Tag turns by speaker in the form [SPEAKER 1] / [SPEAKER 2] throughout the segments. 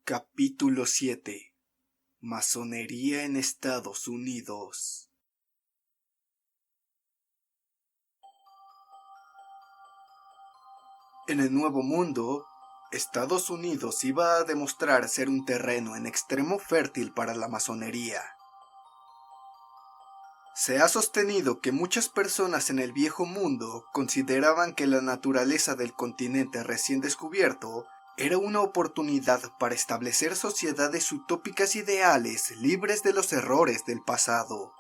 [SPEAKER 1] Capítulo 7. Masonería en Estados Unidos. En el Nuevo Mundo, Estados Unidos iba a demostrar ser un terreno en extremo fértil para la masonería. Se ha sostenido que muchas personas en el Viejo Mundo consideraban que la naturaleza del continente recién descubierto era una oportunidad para establecer sociedades utópicas ideales libres de los errores del pasado.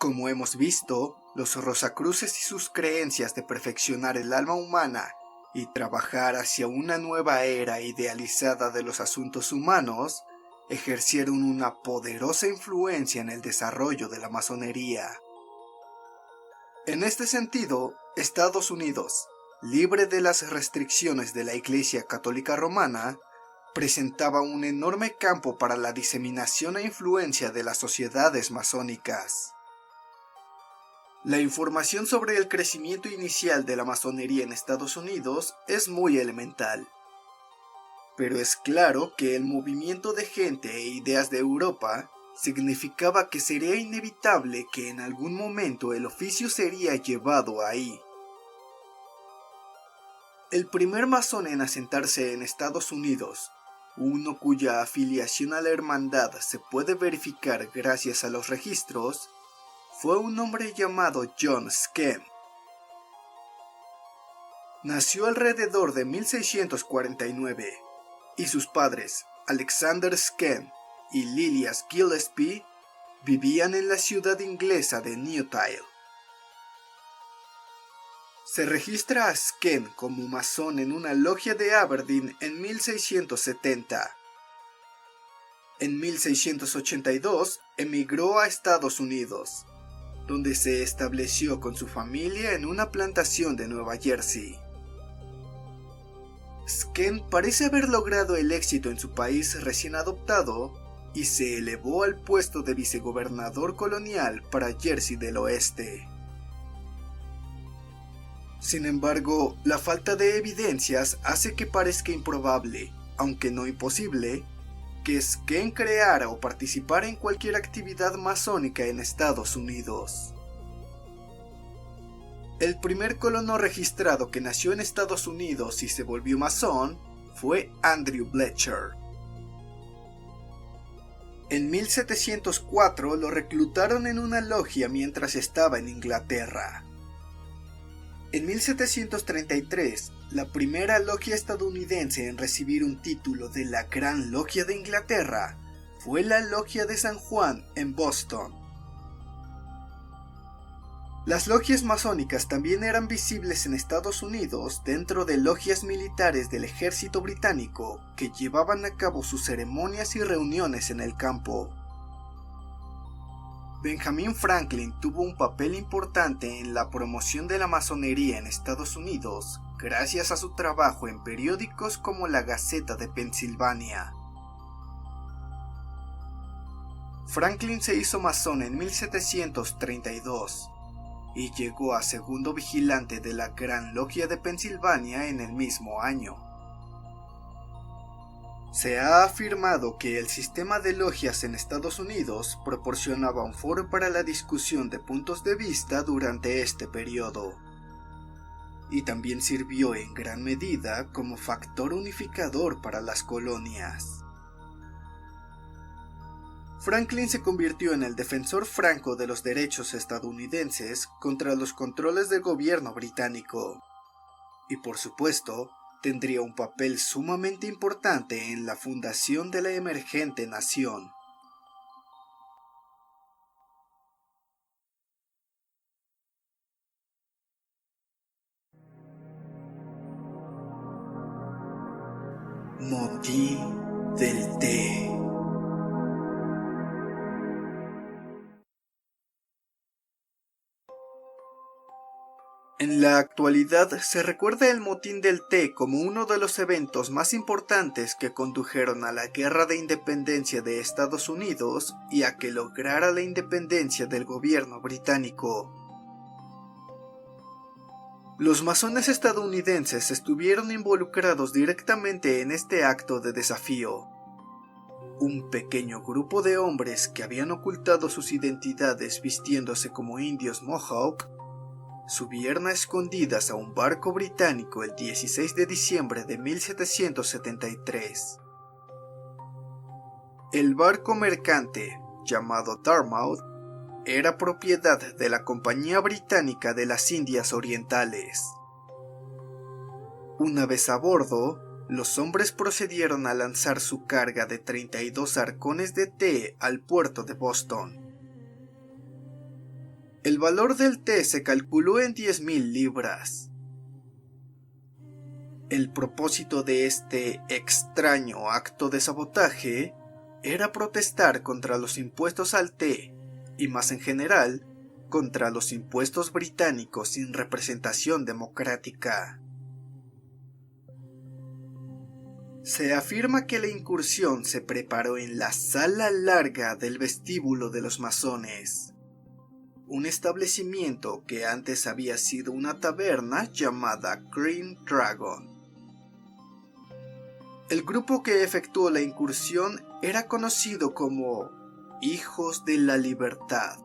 [SPEAKER 1] Como hemos visto, los Rosacruces y sus creencias de perfeccionar el alma humana y trabajar hacia una nueva era idealizada de los asuntos humanos ejercieron una poderosa influencia en el desarrollo de la masonería. En este sentido, Estados Unidos, libre de las restricciones de la Iglesia Católica Romana, presentaba un enorme campo para la diseminación e influencia de las sociedades masónicas. La información sobre el crecimiento inicial de la masonería en Estados Unidos es muy elemental. Pero es claro que el movimiento de gente e ideas de Europa significaba que sería inevitable que en algún momento el oficio sería llevado ahí. El primer masón en asentarse en Estados Unidos, uno cuya afiliación a la hermandad se puede verificar gracias a los registros, fue un hombre llamado John Skene. Nació alrededor de 1649 y sus padres, Alexander Skene y Lilias Gillespie, vivían en la ciudad inglesa de Newtile. Se registra a Skene como masón en una logia de Aberdeen en 1670. En 1682 emigró a Estados Unidos, donde se estableció con su familia en una plantación de Nueva Jersey. Skene parece haber logrado el éxito en su país recién adoptado y se elevó al puesto de vicegobernador colonial para Jersey del Oeste. Sin embargo, la falta de evidencias hace que parezca improbable, aunque no imposible, que Skene creara o participara en cualquier actividad masónica en Estados Unidos. El primer colono registrado que nació en Estados Unidos y se volvió masón fue Andrew Blecher. En 1704 lo reclutaron en una logia mientras estaba en Inglaterra. En 1733, la primera logia estadounidense en recibir un título de la Gran Logia de Inglaterra fue la Logia de San Juan en Boston. Las logias masónicas también eran visibles en Estados Unidos dentro de logias militares del ejército británico que llevaban a cabo sus ceremonias y reuniones en el campo. Benjamin Franklin tuvo un papel importante en la promoción de la masonería en Estados Unidos gracias a su trabajo en periódicos como la Gaceta de Pensilvania. Franklin se hizo masón en 1732 y llegó a segundo vigilante de la Gran Logia de Pensilvania en el mismo año. Se ha afirmado que el sistema de logias en Estados Unidos proporcionaba un foro para la discusión de puntos de vista durante este periodo, y también sirvió en gran medida como factor unificador para las colonias. Franklin se convirtió en el defensor franco de los derechos estadounidenses contra los controles del gobierno británico, y por supuesto, tendría un papel sumamente importante en la fundación de la emergente nación. Motín del té. En la actualidad se recuerda el Motín del Té como uno de los eventos más importantes que condujeron a la Guerra de Independencia de Estados Unidos y a que lograra la independencia del gobierno británico. Los masones estadounidenses estuvieron involucrados directamente en este acto de desafío. Un pequeño grupo de hombres que habían ocultado sus identidades vistiéndose como indios Mohawk subieron a escondidas a un barco británico el 16 de diciembre de 1773. El barco mercante, llamado Dartmouth, era propiedad de la Compañía Británica de las Indias Orientales. Una vez a bordo, los hombres procedieron a lanzar su carga de 32 arcones de té al puerto de Boston. El valor del té se calculó en 10,000 libras. El propósito de este extraño acto de sabotaje era protestar contra los impuestos al té y, más en general, contra los impuestos británicos sin representación democrática. Se afirma que la incursión se preparó en la sala larga del vestíbulo de los masones, un establecimiento que antes había sido una taberna llamada Green Dragon. El grupo que efectuó la incursión era conocido como Hijos de la Libertad,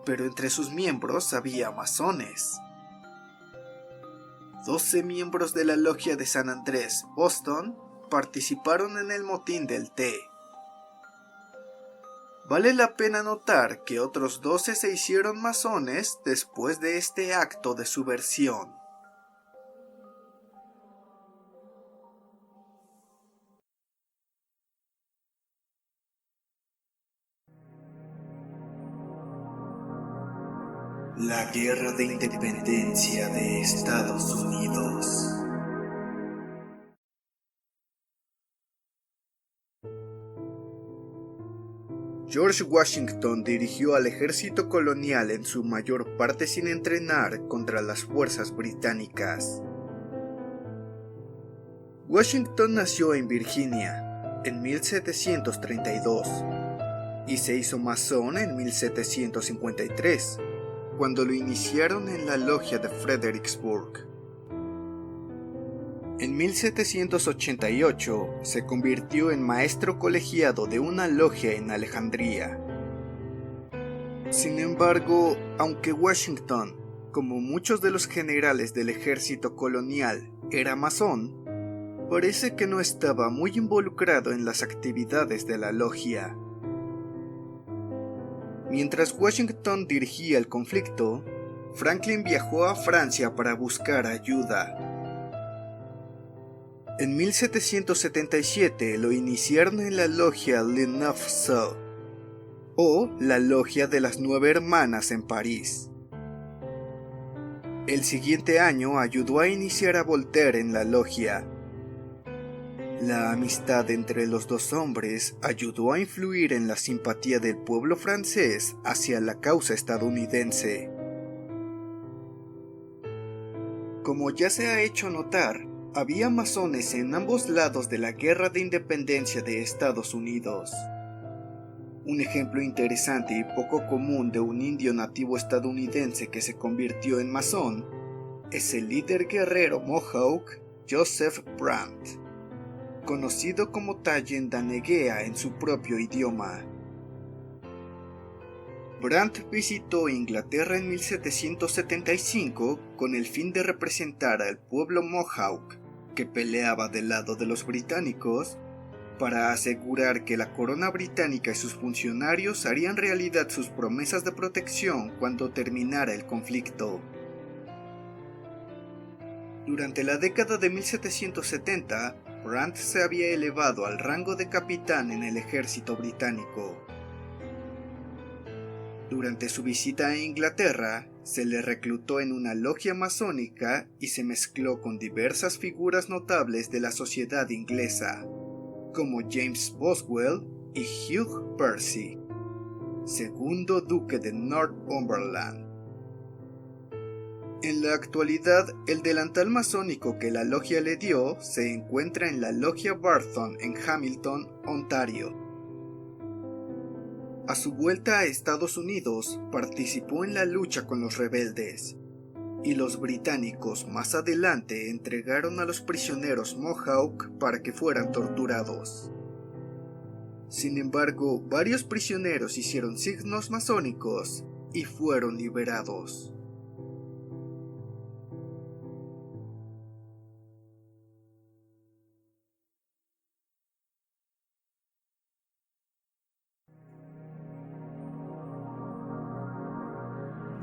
[SPEAKER 1] pero entre sus miembros había masones. 12 miembros de la logia de San Andrés, Boston, participaron en el motín del té. Vale la pena notar que otros 12 se hicieron masones después de este acto de subversión. La Guerra de Independencia de Estados Unidos. George Washington dirigió al ejército colonial en su mayor parte sin entrenar contra las fuerzas británicas. Washington nació en Virginia en 1732 y se hizo masón en 1753. Cuando lo iniciaron en la logia de Fredericksburg. En 1788 se convirtió en maestro colegiado de una logia en Alejandría. Sin embargo, aunque Washington, como muchos de los generales del ejército colonial, era masón, parece que no estaba muy involucrado en las actividades de la logia. Mientras Washington dirigía el conflicto, Franklin viajó a Francia para buscar ayuda. En 1777 lo iniciaron en la logia Les Neuf Sœurs, o la logia de las 9 hermanas en París. El siguiente año ayudó a iniciar a Voltaire en la logia. La amistad entre los dos hombres ayudó a influir en la simpatía del pueblo francés hacia la causa estadounidense. Como ya se ha hecho notar, había masones en ambos lados de la Guerra de Independencia de Estados Unidos. Un ejemplo interesante y poco común de un indio nativo estadounidense que se convirtió en masón es el líder guerrero Mohawk Joseph Brant, conocido como Thayendanegea en su propio idioma. Brant visitó Inglaterra en 1775 con el fin de representar al pueblo Mohawk, que peleaba del lado de los británicos, para asegurar que la corona británica y sus funcionarios harían realidad sus promesas de protección cuando terminara el conflicto. Durante la década de 1770, Brant se había elevado al rango de capitán en el ejército británico. Durante su visita a Inglaterra, se le reclutó en una logia masónica y se mezcló con diversas figuras notables de la sociedad inglesa, como James Boswell y Hugh Percy, segundo duque de Northumberland. En la actualidad, el delantal masónico que la logia le dio se encuentra en la logia Barton en Hamilton, Ontario. A su vuelta a Estados Unidos, participó en la lucha con los rebeldes y los británicos más adelante entregaron a los prisioneros Mohawk para que fueran torturados. Sin embargo, varios prisioneros hicieron signos masónicos y fueron liberados.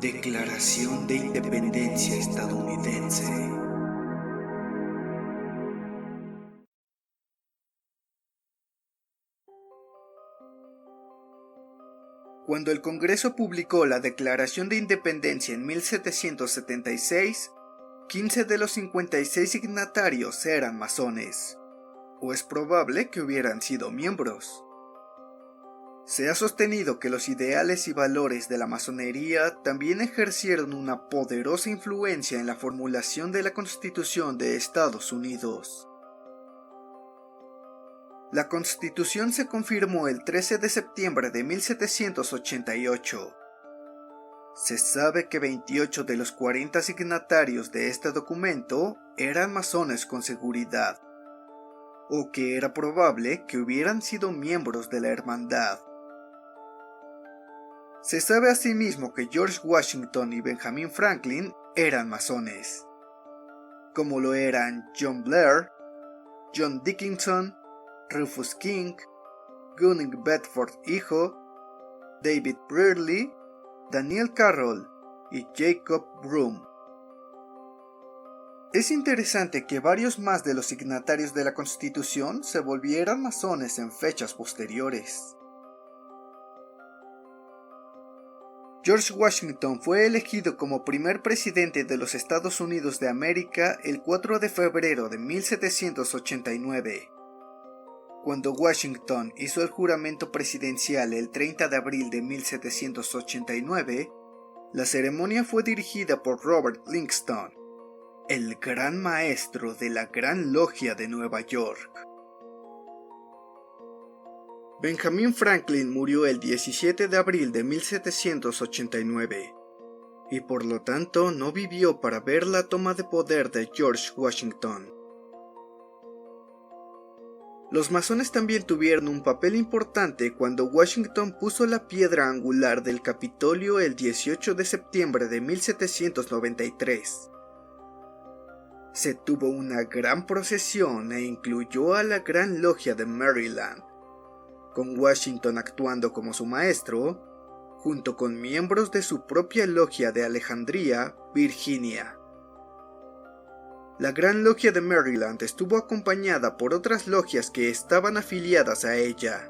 [SPEAKER 1] Declaración de Independencia estadounidense. Cuando el Congreso publicó la Declaración de Independencia en 1776, 15 de los 56 signatarios eran masones, o es probable que hubieran sido miembros. Se ha sostenido que los ideales y valores de la masonería también ejercieron una poderosa influencia en la formulación de la Constitución de Estados Unidos. La Constitución se confirmó el 13 de septiembre de 1788. Se sabe que 28 de los 40 signatarios de este documento eran masones con seguridad, o que era probable que hubieran sido miembros de la hermandad. Se sabe asimismo que George Washington y Benjamin Franklin eran masones, como lo eran John Blair, John Dickinson, Rufus King, Gunning Bedford hijo, David Brearley, Daniel Carroll y Jacob Broome. Es interesante que varios más de los signatarios de la Constitución se volvieran masones en fechas posteriores. George Washington fue elegido como primer presidente de los Estados Unidos de América el 4 de febrero de 1789. Cuando Washington hizo el juramento presidencial el 30 de abril de 1789, la ceremonia fue dirigida por Robert Livingston, el gran maestro de la Gran Logia de Nueva York. Benjamin Franklin murió el 17 de abril de 1789 y por lo tanto no vivió para ver la toma de poder de George Washington. Los masones también tuvieron un papel importante cuando Washington puso la piedra angular del Capitolio el 18 de septiembre de 1793. Se tuvo una gran procesión e incluyó a la Gran Logia de Maryland, con Washington actuando como su maestro, junto con miembros de su propia logia de Alejandría, Virginia. La Gran Logia de Maryland estuvo acompañada por otras logias que estaban afiliadas a ella.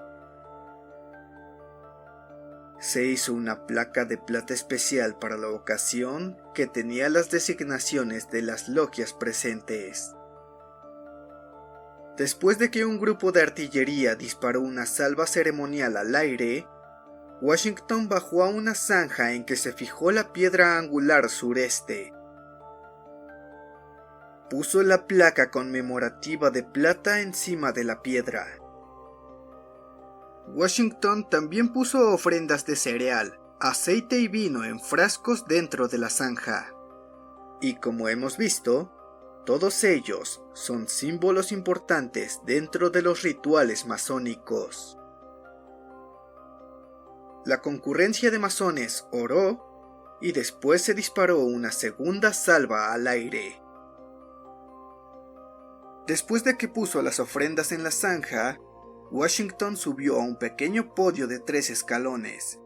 [SPEAKER 1] Se hizo una placa de plata especial para la ocasión que tenía las designaciones de las logias presentes. Después de que un grupo de artillería disparó una salva ceremonial al aire, Washington bajó a una zanja en que se fijó la piedra angular sureste. Puso la placa conmemorativa de plata encima de la piedra. Washington también puso ofrendas de cereal, aceite y vino en frascos dentro de la zanja. Y como hemos visto, todos ellos son símbolos importantes dentro de los rituales masónicos. La concurrencia de masones oró y después se disparó una segunda salva al aire. Después de que puso las ofrendas en la zanja, Washington subió a un pequeño podio de 3 escalones,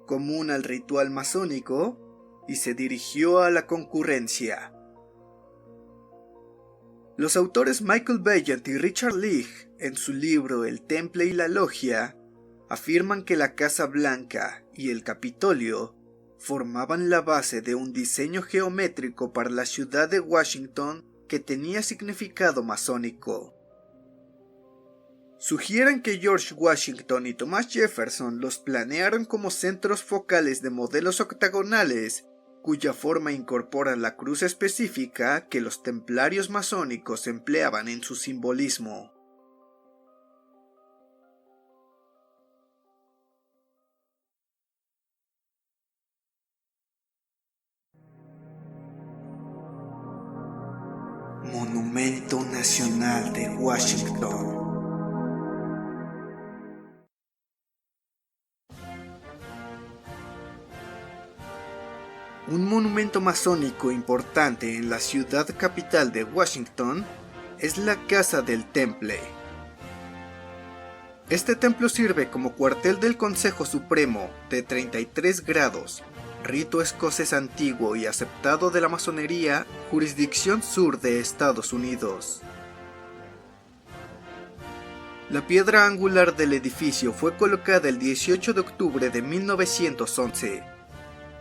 [SPEAKER 1] común al ritual masónico, y se dirigió a la concurrencia. Los autores Michael Vaillant y Richard Leigh, en su libro El Temple y la Logia, afirman que la Casa Blanca y el Capitolio formaban la base de un diseño geométrico para la ciudad de Washington que tenía significado masónico. Sugieren que George Washington y Thomas Jefferson los planearon como centros focales de modelos octagonales cuya forma incorpora la cruz específica que los templarios masónicos empleaban en su simbolismo. Monumento Nacional de Washington. Un monumento masónico importante en la ciudad capital de Washington es la Casa del Temple. Este templo sirve como cuartel del Consejo Supremo de 33 grados, rito escocés antiguo y aceptado de la masonería, jurisdicción sur de Estados Unidos. La piedra angular del edificio fue colocada el 18 de octubre de 1911,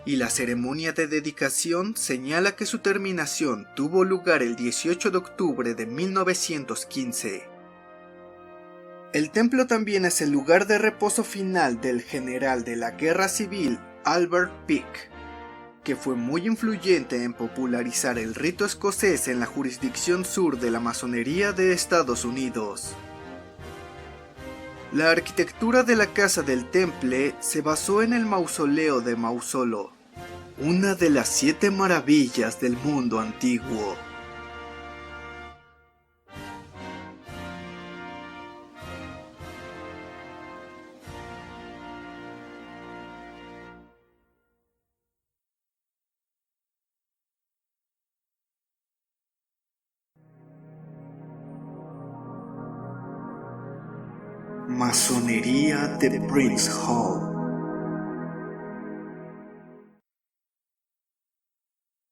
[SPEAKER 1] y la ceremonia de dedicación señala que su terminación tuvo lugar el 18 de octubre de 1915. El templo también es el lugar de reposo final del general de la Guerra Civil Albert Peake, que fue muy influyente en popularizar el rito escocés en la jurisdicción sur de la masonería de Estados Unidos. La arquitectura de la Casa del Temple se basó en el mausoleo de Mausolo, una de las 7 maravillas del mundo antiguo. Masonería de Prince Hall.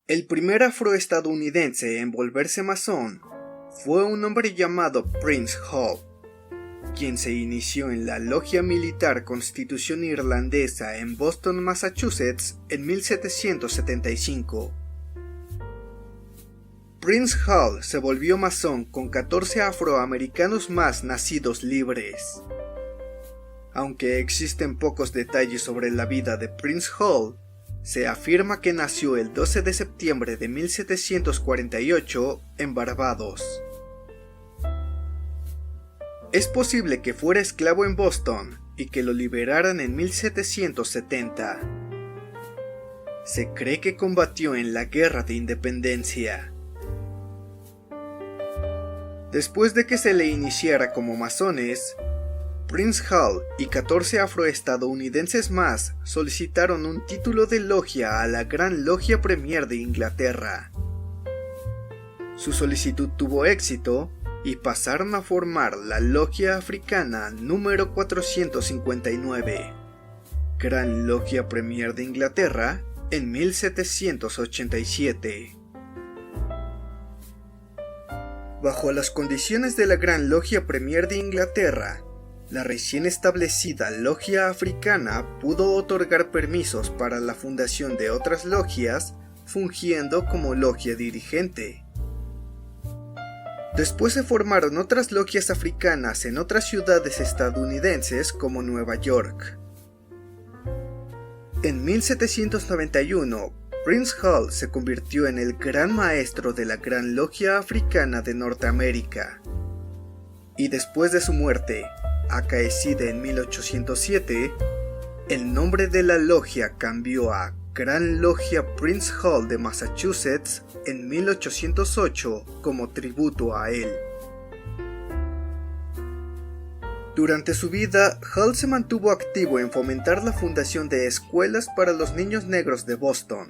[SPEAKER 1] El primer afroestadounidense en volverse masón fue un hombre llamado Prince Hall, quien se inició en la Logia Militar Constitución Irlandesa en Boston, Massachusetts, en 1775. Prince Hall se volvió masón con 14 afroamericanos más nacidos libres. Aunque existen pocos detalles sobre la vida de Prince Hall, se afirma que nació el 12 de septiembre de 1748 en Barbados. Es posible que fuera esclavo en Boston y que lo liberaran en 1770. Se cree que combatió en la Guerra de Independencia. Después de que se le iniciara como masones, Prince Hall y 14 afroestadounidenses más solicitaron un título de logia a la Gran Logia Premier de Inglaterra. Su solicitud tuvo éxito y pasaron a formar la Logia Africana número 459, Gran Logia Premier de Inglaterra, en 1787. Bajo las condiciones de la Gran Logia Premier de Inglaterra, la recién establecida Logia Africana pudo otorgar permisos para la fundación de otras logias, fungiendo como logia dirigente. Después se formaron otras logias africanas en otras ciudades estadounidenses como Nueva York. En 1791, Prince Hall se convirtió en el Gran Maestro de la Gran Logia Africana de Norteamérica. Y después de su muerte, acaecida en 1807, el nombre de la logia cambió a Gran Logia Prince Hall de Massachusetts en 1808 como tributo a él. Durante su vida, Hall se mantuvo activo en fomentar la fundación de escuelas para los niños negros de Boston.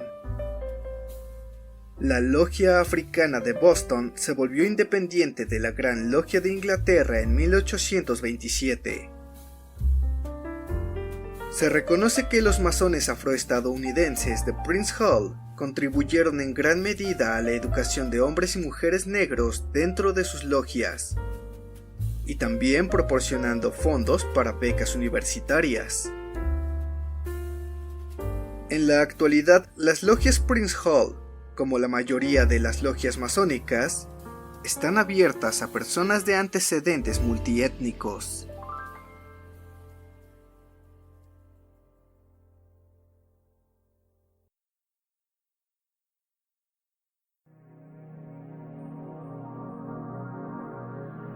[SPEAKER 1] La Logia Africana de Boston se volvió independiente de la Gran Logia de Inglaterra en 1827. Se reconoce que los masones afroestadounidenses de Prince Hall contribuyeron en gran medida a la educación de hombres y mujeres negros dentro de sus logias, y también proporcionando fondos para becas universitarias. En la actualidad, las logias Prince Hall, como la mayoría de las logias masónicas, están abiertas a personas de antecedentes multiétnicos.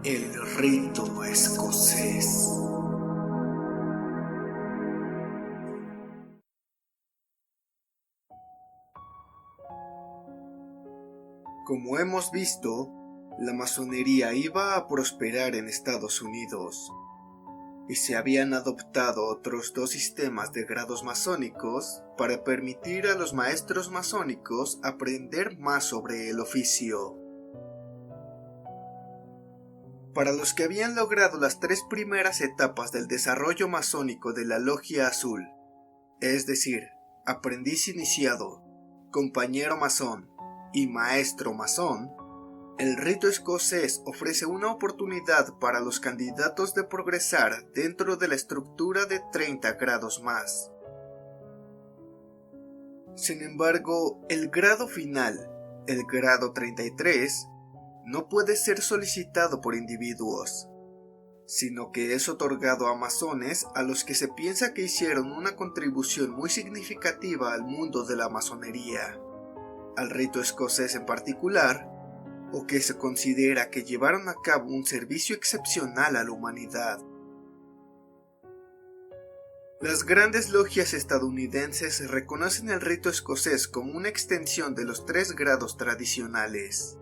[SPEAKER 1] El rito escocés. Como hemos visto, la masonería iba a prosperar en Estados Unidos, y se habían adoptado otros dos sistemas de grados masónicos para permitir a los maestros masónicos aprender más sobre el oficio. Para los que habían logrado las 3 primeras etapas del desarrollo masónico de la Logia Azul, es decir, aprendiz iniciado, compañero masón y maestro masón, el rito escocés ofrece una oportunidad para los candidatos de progresar dentro de la estructura de 30 grados más. Sin embargo, el grado final, el grado 33, no puede ser solicitado por individuos, sino que es otorgado a masones a los que se piensa que hicieron una contribución muy significativa al mundo de la masonería, al rito escocés en particular, o que se considera que llevaron a cabo un servicio excepcional a la humanidad. Las grandes logias estadounidenses reconocen el rito escocés como una extensión de los 3 grados tradicionales.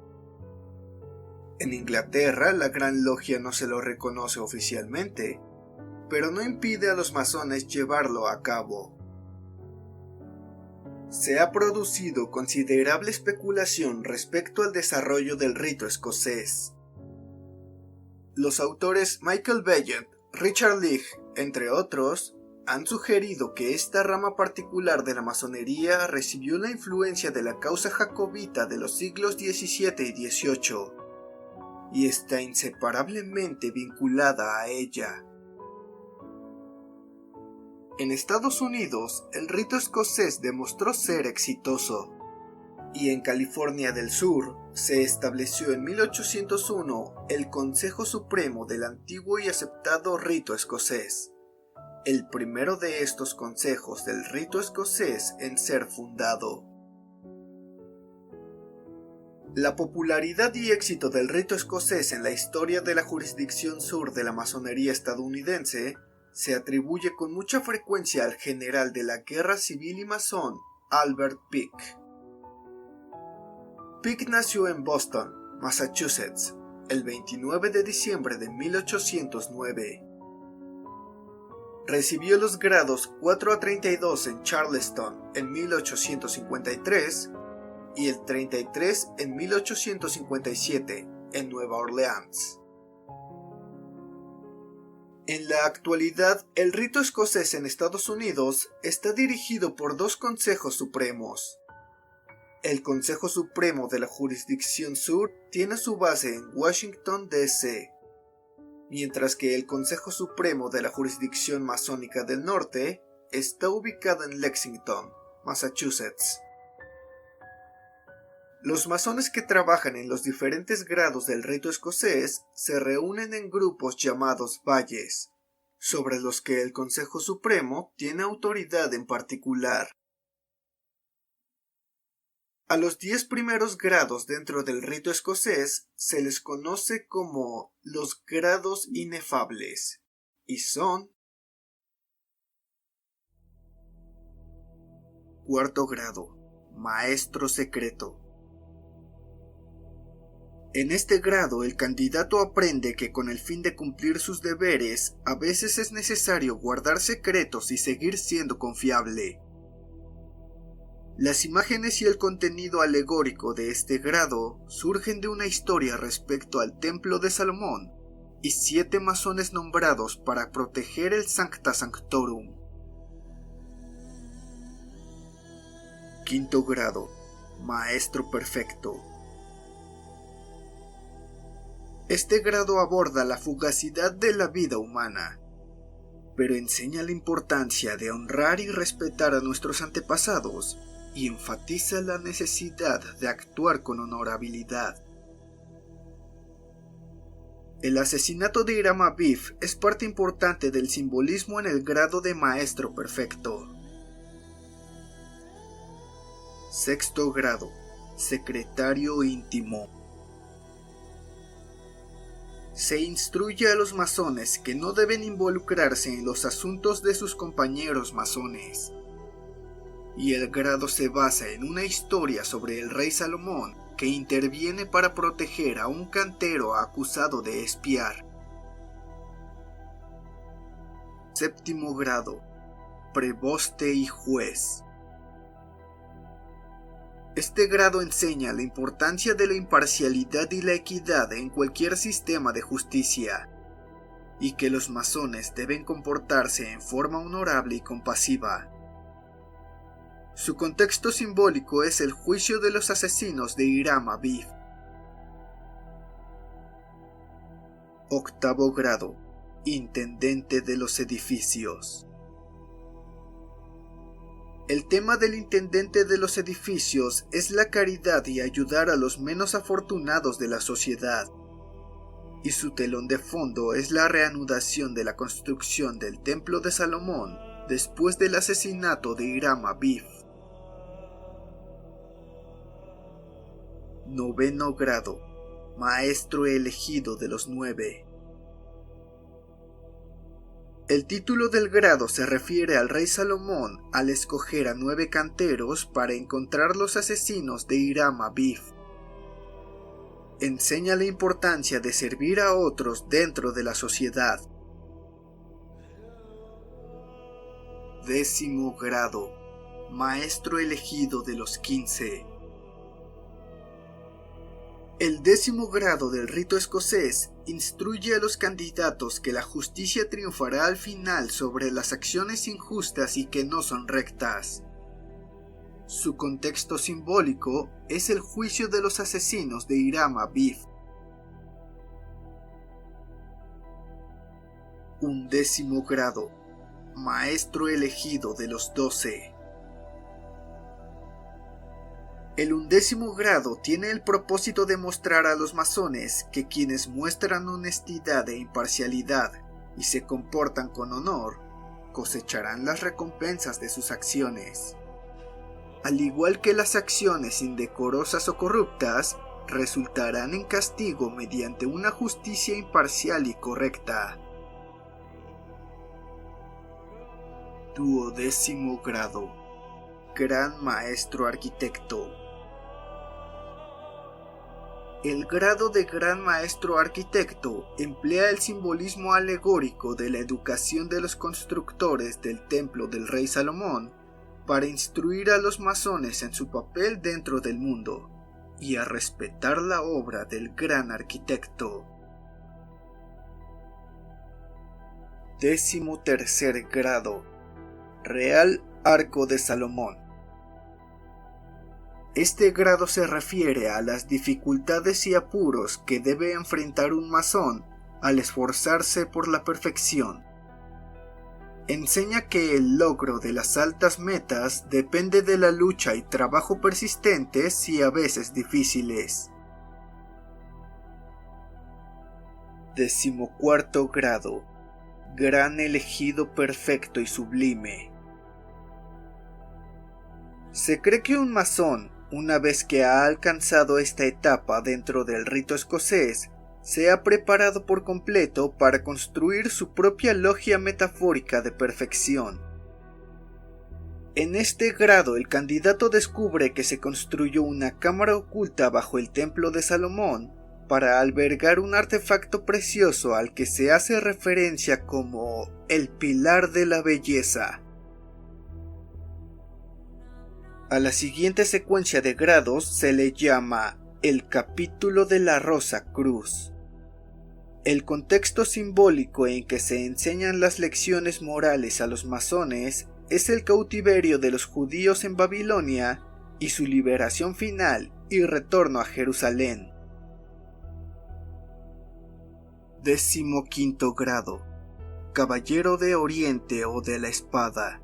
[SPEAKER 1] En Inglaterra, la Gran Logia no se lo reconoce oficialmente, pero no impide a los masones llevarlo a cabo. Se ha producido considerable especulación respecto al desarrollo del rito escocés. Los autores Michael Bellett, Richard Leigh, entre otros, han sugerido que esta rama particular de la masonería recibió la influencia de la causa jacobita de los siglos XVII y XVIII, y está inseparablemente vinculada a ella. En Estados Unidos, el rito escocés demostró ser exitoso, y en California del Sur se estableció en 1801 el Consejo Supremo del antiguo y aceptado rito escocés, el primero de estos consejos del rito escocés en ser fundado. La popularidad y éxito del rito escocés en la historia de la jurisdicción sur de la masonería estadounidense se atribuye con mucha frecuencia al general de la guerra civil y masón Albert Peake. Peake nació en Boston, Massachusetts, el 29 de diciembre de 1809. Recibió los grados 4 a 32 en Charleston en 1853 y el 33 en 1857 en Nueva Orleans. En la actualidad, el rito escocés en Estados Unidos está dirigido por 2 consejos supremos. El Consejo Supremo de la Jurisdicción Sur tiene su base en Washington, D.C., mientras que el Consejo Supremo de la Jurisdicción Masónica del Norte está ubicado en Lexington, Massachusetts. Los masones que trabajan en los diferentes grados del rito escocés se reúnen en grupos llamados valles, sobre los que el Consejo Supremo tiene autoridad en particular. A los 10 primeros grados dentro del rito escocés se les conoce como los grados inefables, y son: Cuarto grado, Maestro Secreto. En este grado, el candidato aprende que con el fin de cumplir sus deberes, a veces es necesario guardar secretos y seguir siendo confiable. Las imágenes y el contenido alegórico de este grado surgen de una historia respecto al Templo de Salomón y 7 masones nombrados para proteger el Sancta Sanctorum. Quinto grado, Maestro Perfecto. Este grado aborda la fugacidad de la vida humana, pero enseña la importancia de honrar y respetar a nuestros antepasados y enfatiza la necesidad de actuar con honorabilidad. El asesinato de Hiram Abiff es parte importante del simbolismo en el grado de Maestro Perfecto. Sexto grado, Secretario Íntimo. Se instruye a los masones que no deben involucrarse en los asuntos de sus compañeros masones, y el grado se basa en una historia sobre el rey Salomón que interviene para proteger a un cantero acusado de espiar. Séptimo grado. Preboste y juez. Este grado enseña la importancia de la imparcialidad y la equidad en cualquier sistema de justicia, y que los masones deben comportarse en forma honorable y compasiva. Su contexto simbólico es el juicio de los asesinos de Hiram Abiff. Octavo grado. Intendente de los edificios. El tema del intendente de los edificios es la caridad y ayudar a los menos afortunados de la sociedad, y su telón de fondo es la reanudación de la construcción del Templo de Salomón después del asesinato de Hiram Abiff. Noveno grado. Maestro elegido de los 9. El título del grado se refiere al rey Salomón al escoger a 9 canteros para encontrar los asesinos de Hiram Abiff. Enseña la importancia de servir a otros dentro de la sociedad. Décimo grado. Maestro elegido de los 15. El 10º grado del rito escocés instruye a los candidatos que la justicia triunfará al final sobre las acciones injustas y que no son rectas. Su contexto simbólico es el juicio de los asesinos de Hiram Abiff. 11º grado. Maestro elegido de los 12. El 11º grado tiene el propósito de mostrar a los masones que quienes muestran honestidad e imparcialidad y se comportan con honor, cosecharán las recompensas de sus acciones. Al igual que las acciones indecorosas o corruptas, resultarán en castigo mediante una justicia imparcial y correcta. 12º grado. Gran Maestro Arquitecto. El grado de Gran Maestro Arquitecto emplea el simbolismo alegórico de la educación de los constructores del templo del rey Salomón para instruir a los masones en su papel dentro del mundo y a respetar la obra del gran arquitecto. 13º grado. Real Arco de Salomón. Este grado se refiere a las dificultades y apuros que debe enfrentar un masón al esforzarse por la perfección. Enseña que el logro de las altas metas depende de la lucha y trabajo persistentes y a veces difíciles. 14º grado. Gran elegido perfecto y sublime. Se cree que un masón, una vez que ha alcanzado esta etapa dentro del rito escocés, se ha preparado por completo para construir su propia logia metafórica de perfección. En este grado el candidato descubre que se construyó una cámara oculta bajo el templo de Salomón para albergar un artefacto precioso al que se hace referencia como el pilar de la belleza. A la siguiente secuencia de grados se le llama el capítulo de la Rosa Cruz. El contexto simbólico en que se enseñan las lecciones morales a los masones es el cautiverio de los judíos en Babilonia y su liberación final y retorno a Jerusalén. 15º grado. Caballero de Oriente o de la Espada.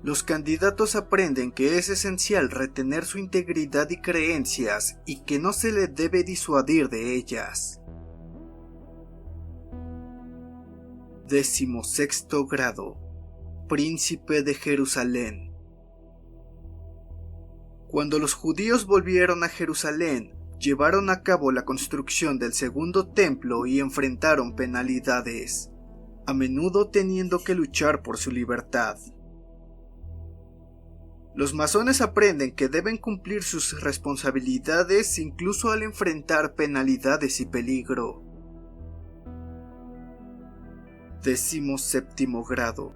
[SPEAKER 1] Los candidatos aprenden que es esencial retener su integridad y creencias y que no se les debe disuadir de ellas. 16º grado. Príncipe de Jerusalén. Cuando los judíos volvieron a Jerusalén, llevaron a cabo la construcción del segundo templo y enfrentaron penalidades, a menudo teniendo que luchar por su libertad. Los masones aprenden que deben cumplir sus responsabilidades incluso al enfrentar penalidades y peligro. 17º grado.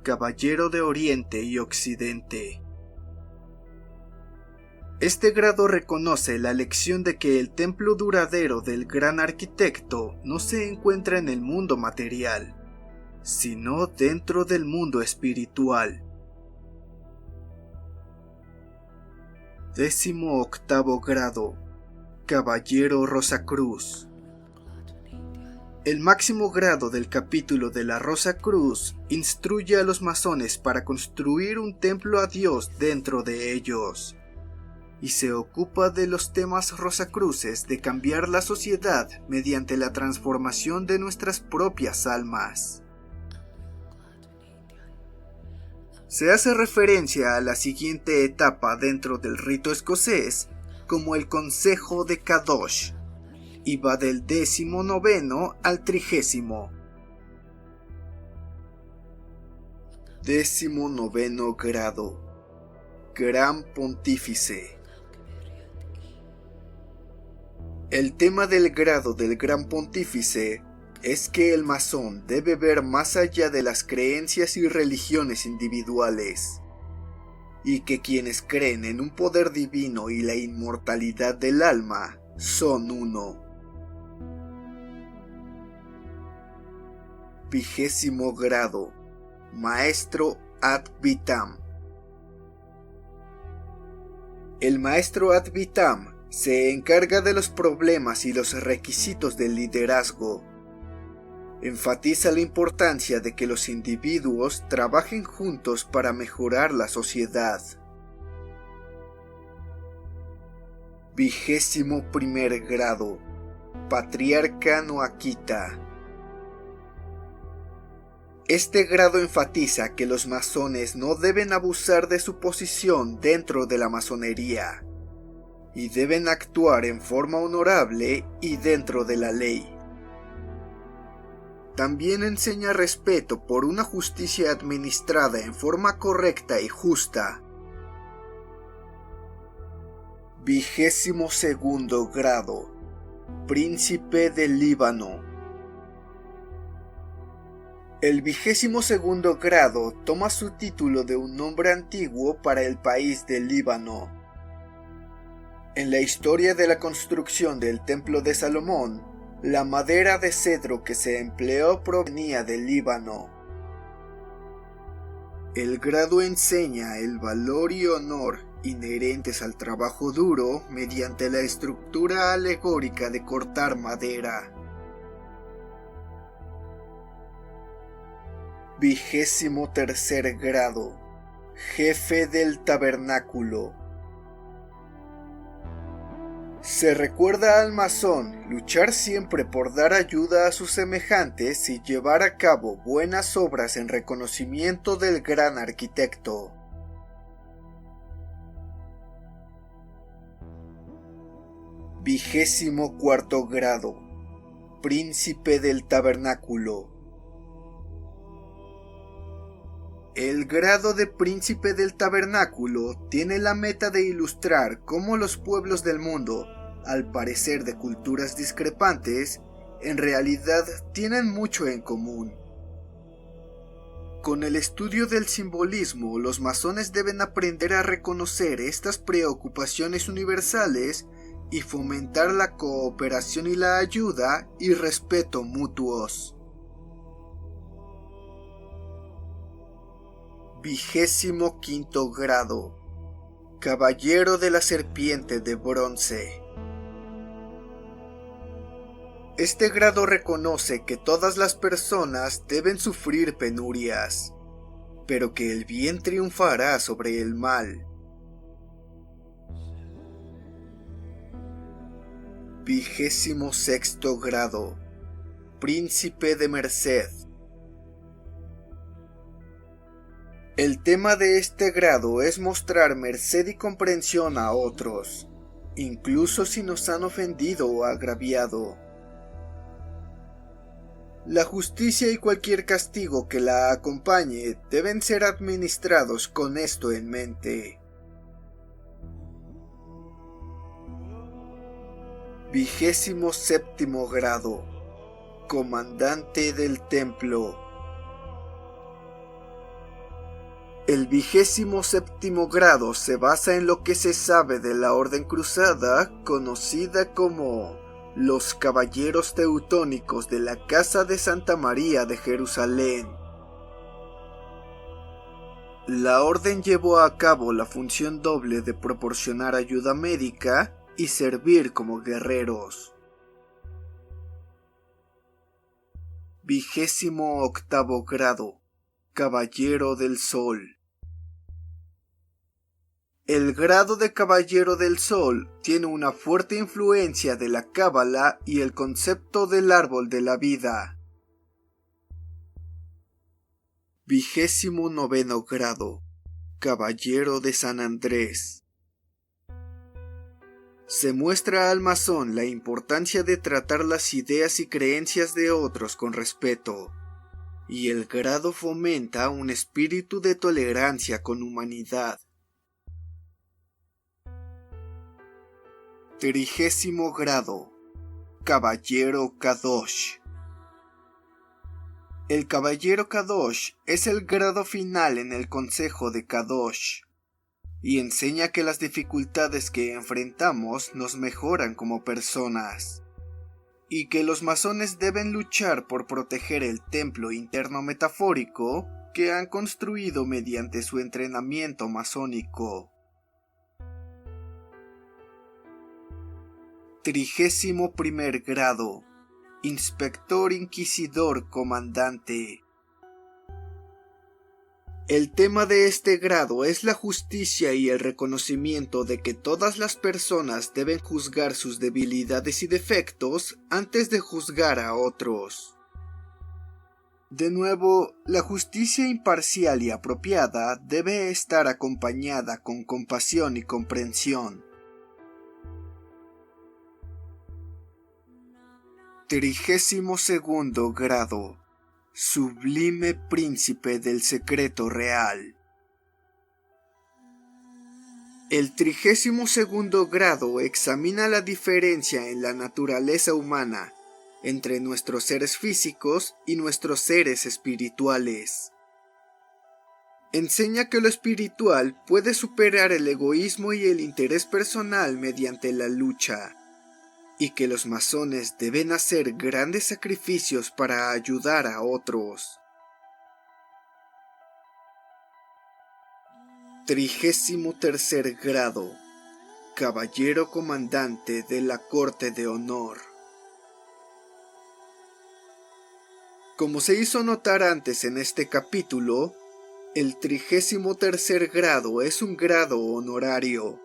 [SPEAKER 1] Caballero de Oriente y Occidente. Este grado reconoce la lección de que el templo duradero del gran arquitecto no se encuentra en el mundo material, sino dentro del mundo espiritual. 18º grado. Caballero Rosacruz. El máximo grado del capítulo de la Rosacruz instruye a los masones para construir un templo a Dios dentro de ellos, y se ocupa de los temas rosacruces de cambiar la sociedad mediante la transformación de nuestras propias almas. Se hace referencia a la siguiente etapa dentro del rito escocés como el Consejo de Kadosh, y va del 19º al 30º. 19º grado. Gran Pontífice. El tema del grado del Gran Pontífice es que el masón debe ver más allá de las creencias y religiones individuales, y que quienes creen en un poder divino y la inmortalidad del alma son uno. 20º grado. Maestro ad vitam. El maestro ad vitam se encarga de los problemas y los requisitos del liderazgo. Enfatiza la importancia de que los individuos trabajen juntos para mejorar la sociedad. 21º grado. Patriarca Noakita. Este grado enfatiza que los masones no deben abusar de su posición dentro de la masonería, y deben actuar en forma honorable y dentro de la ley. También enseña respeto por una justicia administrada en forma correcta y justa. 22º grado. Príncipe del Líbano. El 22º grado toma su título de un nombre antiguo para el país del Líbano. En la historia de la construcción del Templo de Salomón, la madera de cedro que se empleó provenía del Líbano. El grado enseña el valor y honor inherentes al trabajo duro mediante la estructura alegórica de cortar madera. 23º grado. Jefe del tabernáculo. Se recuerda al masón luchar siempre por dar ayuda a sus semejantes y llevar a cabo buenas obras en reconocimiento del gran arquitecto. 24º grado. Príncipe del tabernáculo. El grado de príncipe del tabernáculo tiene la meta de ilustrar cómo los pueblos del mundo, al parecer de culturas discrepantes, en realidad tienen mucho en común. Con el estudio del simbolismo, los masones deben aprender a reconocer estas preocupaciones universales y fomentar la cooperación y la ayuda y respeto mutuos. 25º grado. Caballero de la Serpiente de Bronce. Este grado reconoce que todas las personas deben sufrir penurias, pero que el bien triunfará sobre el mal. 26º grado. Príncipe de Merced. El tema de este grado es mostrar merced y comprensión a otros, incluso si nos han ofendido o agraviado. La justicia y cualquier castigo que la acompañe deben ser administrados con esto en mente. 27º grado. Comandante del Templo. El 27º grado se basa en lo que se sabe de la Orden Cruzada, conocida como los Caballeros Teutónicos de la Casa de Santa María de Jerusalén. La Orden llevó a cabo la función doble de proporcionar ayuda médica y servir como guerreros. 28º grado. Caballero del Sol. El grado de Caballero del Sol tiene una fuerte influencia de la Cábala y el concepto del árbol de la vida. 29º grado. Caballero de San Andrés. Se muestra al masón la importancia de tratar las ideas y creencias de otros con respeto, y el grado fomenta un espíritu de tolerancia con humanidad. 30º grado. Caballero Kadosh. El Caballero Kadosh es el grado final en el Consejo de Kadosh, y enseña que las dificultades que enfrentamos nos mejoran como personas, y que los masones deben luchar por proteger el templo interno metafórico que han construido mediante su entrenamiento masónico. 31º grado. Inspector Inquisidor Comandante. El tema de este grado es la justicia y el reconocimiento de que todas las personas deben juzgar sus debilidades y defectos antes de juzgar a otros. De nuevo, la justicia imparcial y apropiada debe estar acompañada con compasión y comprensión. 32º grado. Sublime Príncipe del Secreto Real. El 32º grado examina la diferencia en la naturaleza humana entre nuestros seres físicos y nuestros seres espirituales. Enseña que lo espiritual puede superar el egoísmo y el interés personal mediante la lucha, y que los masones deben hacer grandes sacrificios para ayudar a otros. 33º grado. Caballero Comandante de la Corte de Honor. Como se hizo notar antes en este capítulo, el 33º grado es un grado honorario,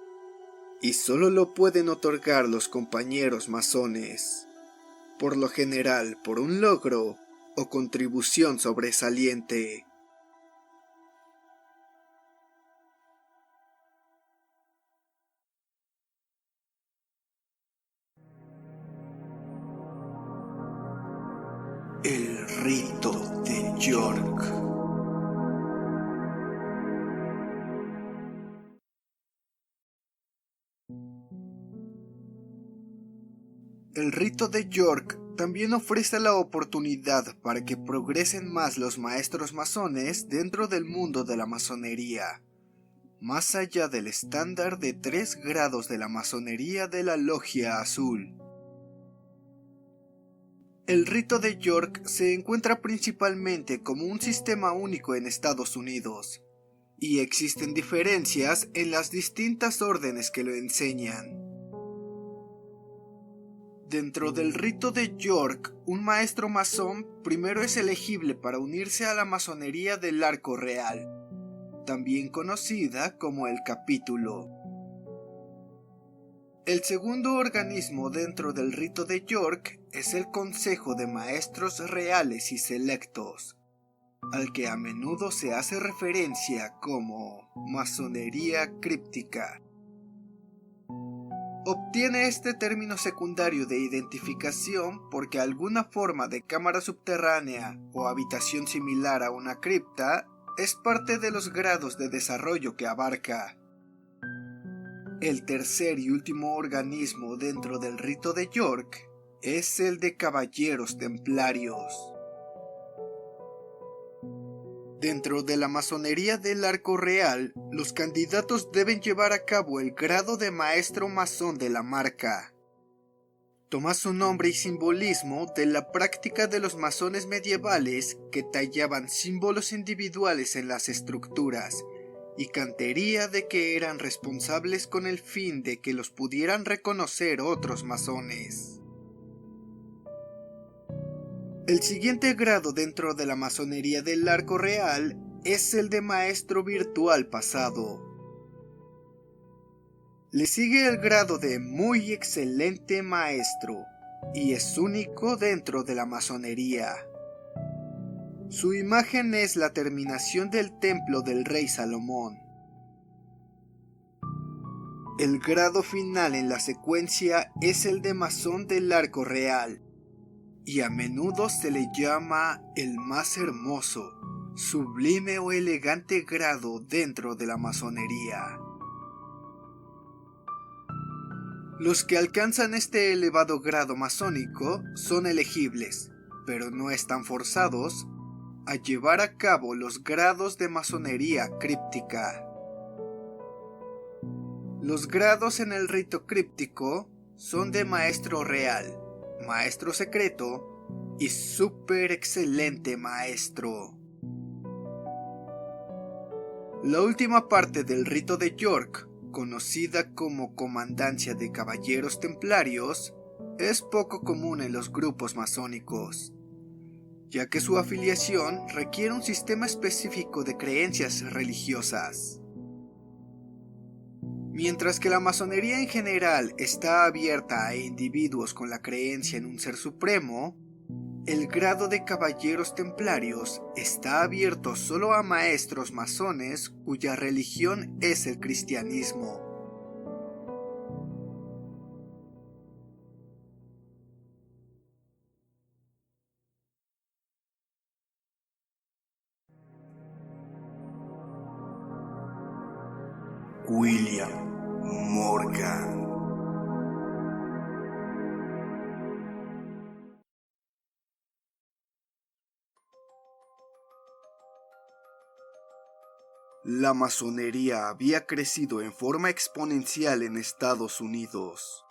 [SPEAKER 1] y solo lo pueden otorgar los compañeros masones, por lo general por un logro o contribución sobresaliente. El rito de York. El rito de York también ofrece la oportunidad para que progresen más los maestros masones dentro del mundo de la masonería, más allá del estándar de 3 grados de la masonería de la Logia Azul. El rito de York se encuentra principalmente como un sistema único en Estados Unidos, y existen diferencias en las distintas órdenes que lo enseñan. Dentro del rito de York, un maestro masón primero es elegible para unirse a la masonería del Arco Real, también conocida como el Capítulo. El segundo organismo dentro del rito de York es el Consejo de Maestros Reales y Selectos, al que a menudo se hace referencia como masonería críptica. Obtiene este término secundario de identificación porque alguna forma de cámara subterránea o habitación similar a una cripta es parte de los grados de desarrollo que abarca. El tercer y último organismo dentro del rito de York es el de Caballeros Templarios. Dentro de la masonería del Arco Real, los candidatos deben llevar a cabo el grado de maestro masón de la marca. Toma su nombre y simbolismo de la práctica de los masones medievales que tallaban símbolos individuales en las estructuras y cantería de que eran responsables con el fin de que los pudieran reconocer otros masones. El siguiente grado dentro de la masonería del Arco Real es el de maestro virtual pasado. Le sigue el grado de muy excelente maestro y es único dentro de la masonería. Su imagen es la terminación del templo del rey Salomón. El grado final en la secuencia es el de masón del Arco Real, y a menudo se le llama el más hermoso, sublime o elegante grado dentro de la masonería. Los que alcanzan este elevado grado masónico son elegibles, pero no están forzados a llevar a cabo los grados de masonería críptica. Los grados en el rito críptico son de maestro real, maestro secreto y súper excelente maestro. La última parte del rito de York, conocida como Comandancia de Caballeros Templarios, es poco común en los grupos masónicos, ya que su afiliación requiere un sistema específico de creencias religiosas. Mientras que la masonería en general está abierta a individuos con la creencia en un ser supremo, el grado de Caballeros Templarios está abierto solo a maestros masones cuya religión es el cristianismo.
[SPEAKER 2] William Morgan.
[SPEAKER 1] La masonería había crecido en forma exponencial en Estados Unidos,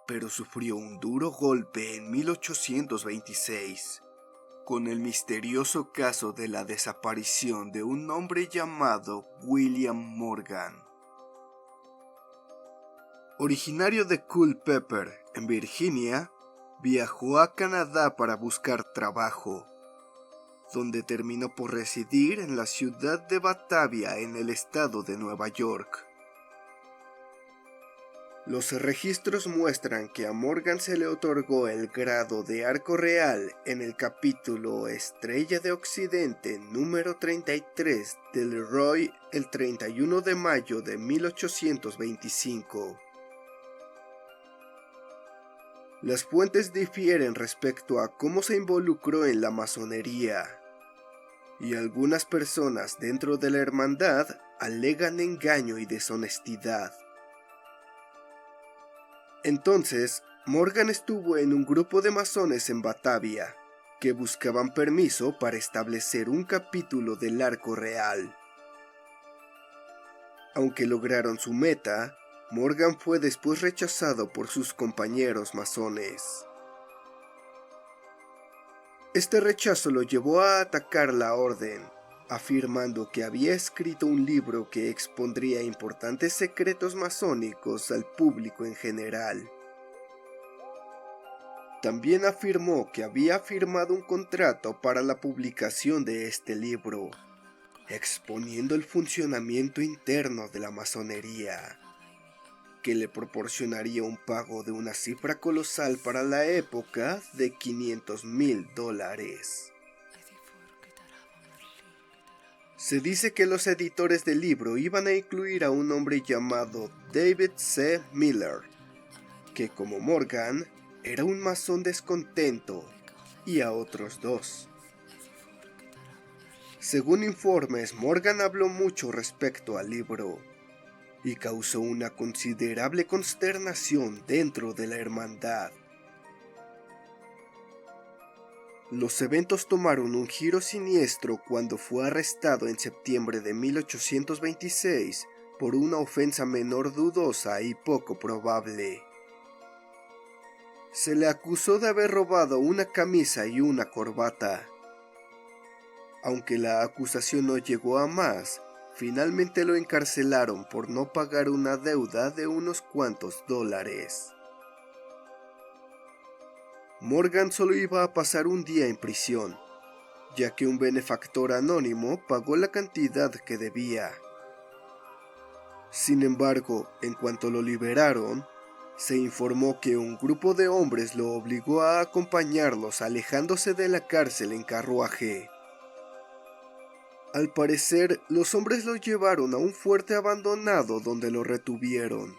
[SPEAKER 1] pero sufrió un duro golpe en 1826, con el misterioso caso de la desaparición de un hombre llamado William Morgan. Originario de Culpeper, en Virginia, viajó a Canadá para buscar trabajo, donde terminó por residir en la ciudad de Batavia en el estado de Nueva York. Los registros muestran que a Morgan se le otorgó el grado de Arco Real en el capítulo Estrella de Occidente número 33 del Roy el 31 de mayo de 1825. Las fuentes difieren respecto a cómo se involucró en la masonería, y algunas personas dentro de la hermandad alegan engaño y deshonestidad. Entonces, Morgan estuvo en un grupo de masones en Batavia, que buscaban permiso para establecer un capítulo del Arco Real. Aunque lograron su meta, Morgan fue después rechazado por sus compañeros masones. Este rechazo lo llevó a atacar la orden, afirmando que había escrito un libro que expondría importantes secretos masónicos al público en general. También afirmó que había firmado un contrato para la publicación de este libro, exponiendo el funcionamiento interno de la masonería, que le proporcionaría un pago de una cifra colosal para la época de $500,000. Se dice que los editores del libro iban a incluir a un hombre llamado David C. Miller,
[SPEAKER 3] que como Morgan era un masón descontento, y a otros 2. Según informes, Morgan habló mucho respecto al libro y causó una considerable consternación dentro de la hermandad. Los eventos tomaron un giro siniestro cuando fue arrestado en septiembre de 1826 por una ofensa menor dudosa y poco probable. Se le acusó de haber robado una camisa y una corbata. Aunque la acusación no llegó a más, finalmente lo encarcelaron por no pagar una deuda de unos cuantos dólares. Morgan solo iba a pasar un día en prisión, ya que un benefactor anónimo pagó la cantidad que debía. Sin embargo, en cuanto lo liberaron, se informó que un grupo de hombres lo obligó a acompañarlos alejándose de la cárcel en carruaje. Al parecer, los hombres lo llevaron a un fuerte abandonado donde lo retuvieron.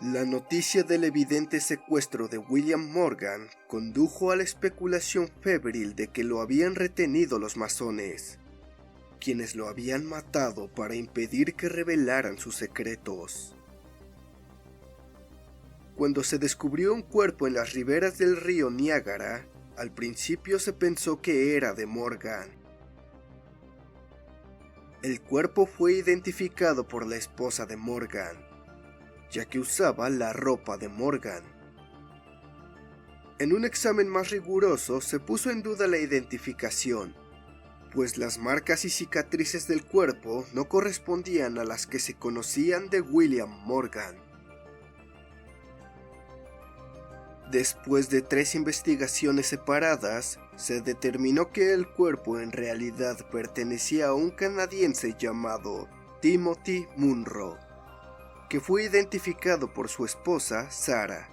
[SPEAKER 3] La noticia del evidente secuestro de William Morgan condujo a la especulación febril de que lo habían retenido los masones, quienes lo habían matado para impedir que revelaran sus secretos. Cuando se descubrió un cuerpo en las riberas del río Niágara, al principio se pensó que era de Morgan. El cuerpo fue identificado por la esposa de Morgan, ya que usaba la ropa de Morgan. En un examen más riguroso se puso en duda la identificación, pues las marcas y cicatrices del cuerpo no correspondían a las que se conocían de William Morgan. Después de 3 investigaciones separadas, se determinó que el cuerpo en realidad pertenecía a un canadiense llamado Timothy Munro, que fue identificado por su esposa, Sarah.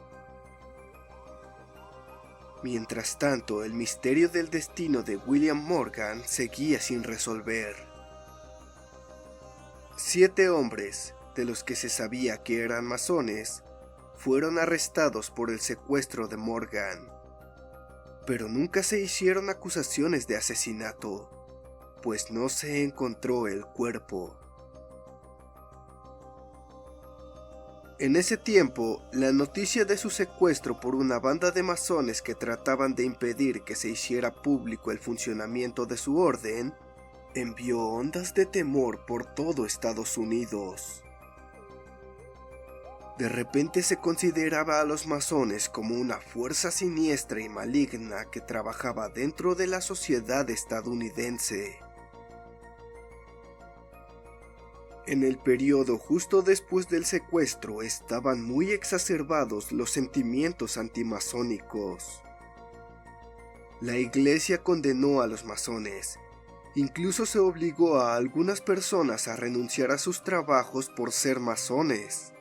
[SPEAKER 3] Mientras tanto, el misterio del destino de William Morgan seguía sin resolver. 7 hombres, de los que se sabía que eran masones, fueron arrestados por el secuestro de Morgan, pero nunca se hicieron acusaciones de asesinato, pues no se encontró el cuerpo. En ese tiempo, la noticia de su secuestro por una banda de masones que trataban de impedir que se hiciera público el funcionamiento de su orden, envió ondas de temor por todo Estados Unidos. De repente se consideraba a los masones como una fuerza siniestra y maligna que trabajaba dentro de la sociedad estadounidense. En el periodo justo después del secuestro estaban muy exacerbados los sentimientos antimasónicos. La iglesia condenó a los masones. Incluso se obligó a algunas personas a renunciar a sus trabajos por ser masones.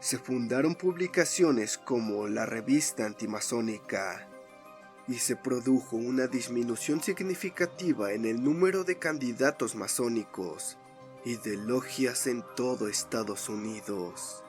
[SPEAKER 3] Se fundaron publicaciones como la Revista Antimasónica, y se produjo una disminución significativa en el número de candidatos masónicos y de logias en todo Estados Unidos.